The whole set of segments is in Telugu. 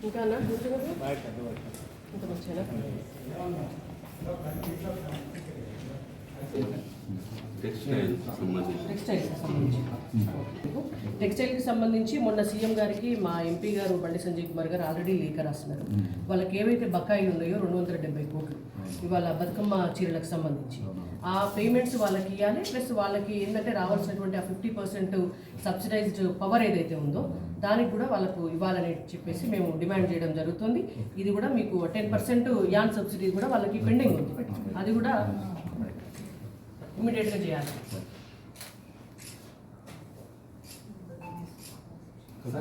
ఇంకా అన్న ఇంత మంచిగా టెక్స్టైల్కి సంబంధించి మొన్న సీఎం గారికి మా ఎంపీ గారు బండి సంజయ్ కుమార్ గారు ఆల్రెడీ లేఖ రాస్తున్నారు. వాళ్ళకి ఏవైతే బకాయిలు ఉన్నాయో 270 కోట్లు ఇవాళ బతుకమ్మ చీరలకు సంబంధించి ఆ పేమెంట్స్ వాళ్ళకి ఇవ్వాలి. ప్లస్ వాళ్ళకి ఏంటంటే రావాల్సినటువంటి ఆ 50% సబ్సిడైజ్డ్ పవర్ ఏదైతే ఉందో దానికి కూడా వాళ్ళకు ఇవ్వాలని చెప్పేసి మేము డిమాండ్ చేయడం జరుగుతుంది. ఇది కూడా మీకు 10% యాన్ సబ్సిడీ కూడా వాళ్ళకి పెండింగ్ ఉంది, అది కూడా ఇమీడియట్గా చేయాలి.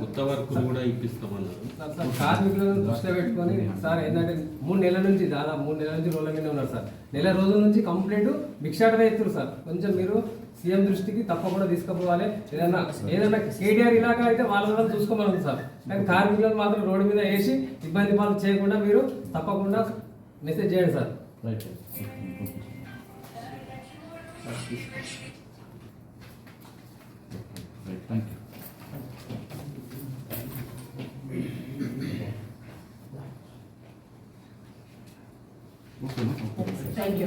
కొత్త వర్క్ కూడా ఇప్పిస్తామన్నారు. కార్మికులను దృష్టిలో పెట్టుకొని సార్ ఏంటంటే 3 నెలల నుంచి దాదాపు 3 నెలల నుంచి రోడ్ల మీద ఉన్నారు సార్. నెల రోజుల నుంచి కంప్లీట్ భిక్షాటన ఎత్తురు సార్. కొంచెం మీరు సీఎం దృష్టికి తప్పకుండా తీసుకుపోవాలి. ఏదైనా కేటీఆర్ ఇలాగా అయితే వాళ్ళ చూసుకోమని సార్. కానీ కార్మికులను మాత్రం రోడ్డు మీద వేసి ఇబ్బంది పాలు చేయకుండా మీరు తప్పకుండా మెసేజ్ చేయండి సార్. రైట్. Thank you.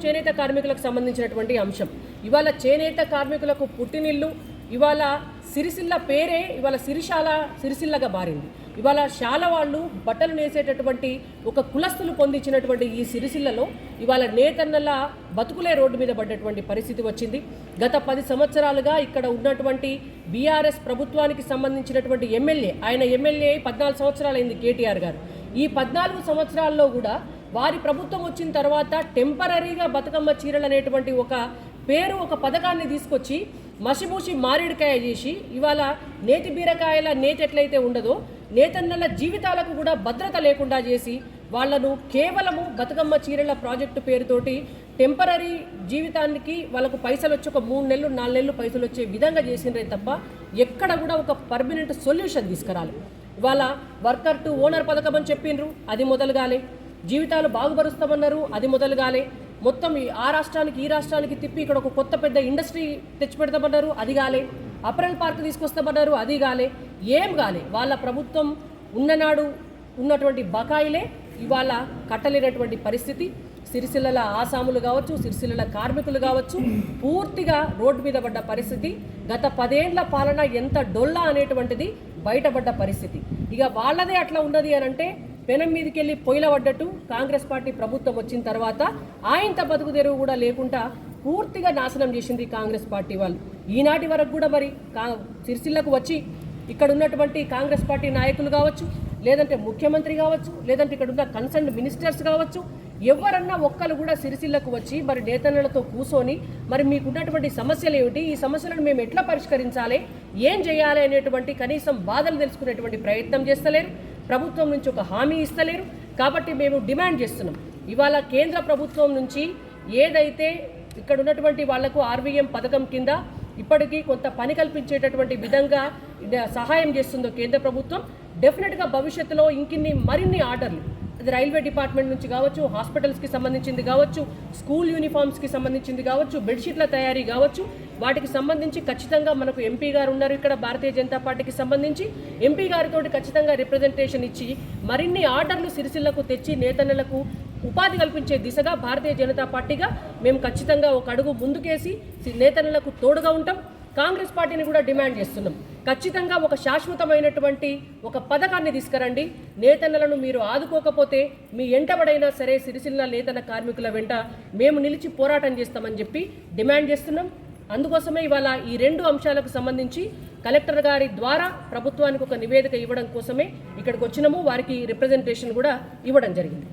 చేనేత కార్మికులకు సంబంధించినటువంటి అంశం. ఇవాళ చేనేత కార్మికులకు పుట్టినిల్లు ఇవాళ సిరిసిల్ల పేరే ఇవాళ సిరిసిల్లగా మారింది. ఇవాళ శాల వాళ్ళు బట్టలు నేసేటటువంటి ఒక కులస్తులు పొందించినటువంటి ఈ సిరిసిల్లలో ఇవాళ నేతన్నల బతుకులే రోడ్డు మీద పడ్డటువంటి పరిస్థితి వచ్చింది. గత 10 సంవత్సరాలుగా ఇక్కడ ఉన్నటువంటి బీఆర్ఎస్ ప్రభుత్వానికి సంబంధించినటువంటి ఆయన ఎమ్మెల్యే 14 సంవత్సరాలైంది కేటీఆర్ గారు. ఈ 14 సంవత్సరాల్లో కూడా వారి ప్రభుత్వం వచ్చిన తర్వాత టెంపరీగా బతుకమ్మ చీరలు అనేటువంటి ఒక పేరు ఒక పథకాన్ని తీసుకొచ్చి మసిబూసి మారేడుకాయ చేసి ఇవాళ నేతి బీరకాయల నేతి ఎట్లయితే ఉండదో నేతన్నల జీవితాలకు కూడా భద్రత లేకుండా చేసి వాళ్లను కేవలము బతుకమ్మ చీరల ప్రాజెక్టు పేరుతోటి టెంపరీ జీవితానికి వాళ్ళకు పైసలు వచ్చి ఒక 3 నెలలు 4 నెలలు పైసలు వచ్చే విధంగా చేసిందే తప్ప ఎక్కడ కూడా ఒక పర్మనెంట్ సొల్యూషన్ తీసుకురాలి. ఇవాళ వర్కర్ టు ఓనర్ పథకం అని చెప్పిండ్రు, అది మొదలుగాలే. జీవితాలు బాగుపరుస్తామన్నారు, అది మొదలుగాలే. మొత్తం ఆ రాష్ట్రానికి ఈ రాష్ట్రానికి తిప్పి ఇక్కడ ఒక కొత్త పెద్ద ఇండస్ట్రీ తెచ్చిపెడతామన్నారు, అది గాలే. అపరల్ పార్క్ తీసుకొస్తామన్నారు, అది గాలే. ఏం గాలే. వాళ్ళ ప్రభుత్వం ఉన్ననాడు ఉన్నటువంటి బకాయిలే ఇవాళ కట్టలేనటువంటి పరిస్థితి. సిరిసిల్లల ఆసాములు కావచ్చు, సిరిసిల్లల కార్మికులు కావచ్చు, పూర్తిగా రోడ్డు మీద పడ్డ పరిస్థితి. గత 10 ఏళ్ల పాలన ఎంత డొల్లా అనేటువంటిది బయటపడ్డ పరిస్థితి. ఇక వాళ్ళదే అట్లా ఉన్నది అని అంటే పెనం మీదకి వెళ్ళి పొయ్యిల పడ్డట్టు కాంగ్రెస్ పార్టీ ప్రభుత్వం వచ్చిన తర్వాత ఆయంత బతుకు తెరువు కూడా లేకుండా పూర్తిగా నాశనం చేసింది కాంగ్రెస్ పార్టీ వాళ్ళు. ఈనాటి వరకు కూడా మరి సిరిసిల్లకు వచ్చి ఇక్కడ ఉన్నటువంటి కాంగ్రెస్ పార్టీ నాయకులు కావచ్చు, లేదంటే ముఖ్యమంత్రి కావచ్చు, లేదంటే ఇక్కడ ఉన్న కన్సర్న్ మినిస్టర్స్ కావచ్చు, ఎవరన్నా ఒక్కరు కూడా సిరిసిల్లకు వచ్చి మరి నేతన్నలతో కూర్చొని మరి మీకున్నటువంటి సమస్యలు ఏమిటి, ఈ సమస్యలను మేము ఎట్లా పరిష్కరించాలి, ఏం చేయాలి అనేటువంటి కనీసం బాధలు తెలుసుకునేటువంటి ప్రయత్నం చేస్తలేరు. ప్రభుత్వం నుంచి ఒక హామీ ఇస్తలేరు. కాబట్టి మేము డిమాండ్ చేస్తున్నాం, ఇవాళ కేంద్ర ప్రభుత్వం నుంచి ఏదైతే ఇక్కడ ఉన్నటువంటి వాళ్లకు ఆర్వీఎం పథకం కింద ఇప్పటికీ కొంత పని కల్పించేటటువంటి విధంగా సహాయం చేస్తుందో కేంద్ర ప్రభుత్వం, డెఫినెట్గా భవిష్యత్తులో మరిన్ని ఆర్డర్లు అది రైల్వే డిపార్ట్మెంట్ నుంచి కావచ్చు, హాస్పిటల్స్కి సంబంధించింది కావచ్చు, స్కూల్ యూనిఫామ్స్కి సంబంధించింది కావచ్చు, బెడ్షీట్ల తయారీ కావచ్చు, వాటికి సంబంధించి ఖచ్చితంగా మనకు ఎంపీ గారు ఉన్నారు ఇక్కడ భారతీయ జనతా పార్టీకి సంబంధించి. ఎంపీ గారితో ఖచ్చితంగా రిప్రజెంటేషన్ ఇచ్చి మరిన్ని ఆర్డర్లు సిరిసిల్లకు తెచ్చి నేతన్నలకు ఉపాధి కల్పించే దిశగా భారతీయ జనతా పార్టీగా మేము ఖచ్చితంగా ఒక అడుగు ముందుకేసి నేతన్నలకు తోడుగా ఉంటాం. కాంగ్రెస్ పార్టీని కూడా డిమాండ్ చేస్తున్నాం, ఖచ్చితంగా ఒక శాశ్వతమైనటువంటి ఒక పథకాన్ని తీసుకురండి. నేతన్నలను మీరు ఆదుకోకపోతే మీ ఎంటబడైనా సరే సిరిసిల్ల నేతన్న కార్మికుల వెంట మేము నిలిచి పోరాటం చేస్తామని చెప్పి డిమాండ్ చేస్తున్నాం. అందుకోసమే ఇవాళ ఈ 2 అంశాలకు సంబంధించి కలెక్టర్ గారి ద్వారా ప్రభుత్వానికి ఒక నివేదిక ఇవ్వడం కోసమే ఇక్కడికి వచ్చినాము. వారికి రిప్రజెంటేషన్ కూడా ఇవ్వడం జరిగింది.